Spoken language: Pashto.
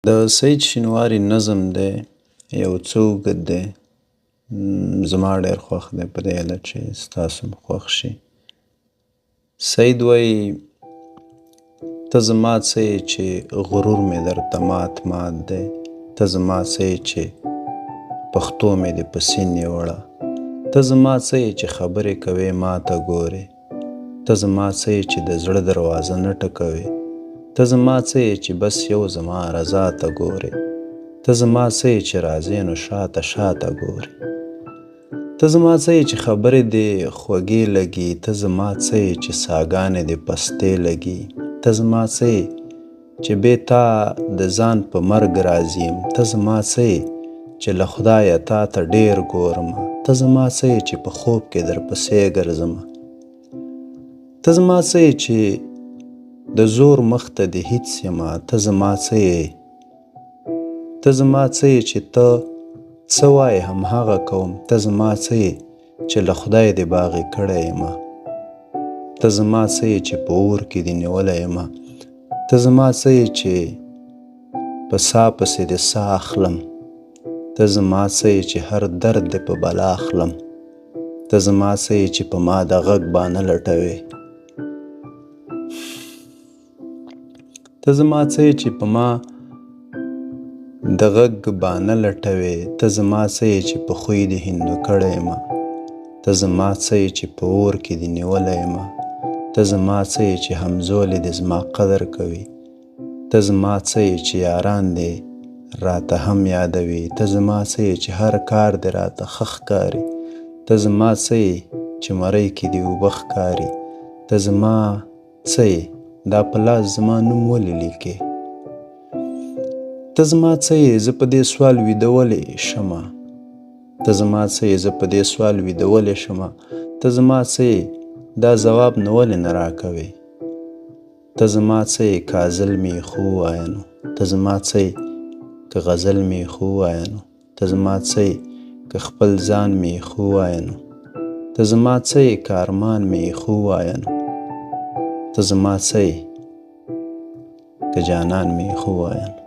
د سید شینواري نظم دی یو څه اوږد دی. زما ډېر خوښ دی په دې علت چې ستاسو هم خوښ شي. سید وایي ته زما څه یې چې غرور مې درته مات دی. ته زما څه یې چې پښتو مې دې په سین یوړه. ته زما څه یې چې خبرې کوې ما ته ګورې. ته زما څه یې چې د زړه دروازه نه ټکوې. ته زما څه یې چې بس یو زما رضا ته ګورې. ته زما څه یې چې راځې نو شاته ګورې. ته زما څه یې چې خبرې دې خوږې لګي. ته زما څه یې چې ساګانې دې پستې لګي. ته زما څه یې چې بې تا د ځان په مرګ راضي یم. ته زما څه یې چې له خدایه تا ته ډېر ګورم. ته زما څه یې چې په خوب کې درپسې ګرځم. ته زما څه یې چې د زور مخ ته دې هېڅ یمه. ته زما څه یې ته زما څه یې چې ته څه وایې همهغه کوم. ته زما څه یې چې له خدای دې باغې کړی یمه. ته زما څه یې چې په اور کې دې نیولی یمه. ته زما څه یې چې په ساه پسې دې ساه اخلم. ته زما څه یې چې هر درد دې په بلا اخلم. ته زما څه یې چې په ما د غږ بانه لټوې. ته زما څه یې چې په ما د غږ بانه لټوې. ته زما څه یې چې په خوی دې هندو کړی یمه. ته زما څه یې چې په اور کې دې نیولی یمه. ته زما څه یې چې همزولې دې زما قدر کوي. ته زما څه یې چې یاران دې راته هم یادوي. ته زما څه یې چې هر کار دې راته ښه ښکاري. ته زما څه یې چې مرۍ کې دې اوبه ښکاري. ته زما څه یې دا په لاس زما نوم ولې لیکې. ته زما څه یې زه په دې سوال ویدولی شمه. ته زما څه یې زه په دې سوال ویدولی شمه. ته زما څه یې دا ځواب نو ولې نه راکوې. ته زما څه یې که ازل مې خو ووایه نو. ته زما څه یې که غزل مې خو ووایه نو. ته زما څه یې که خپل ځان مې خو ووایه نو. ته زما څه یې که ارمان مې خو ووایه نو. ته زما څه یې که جانان مې خو ووایه نو.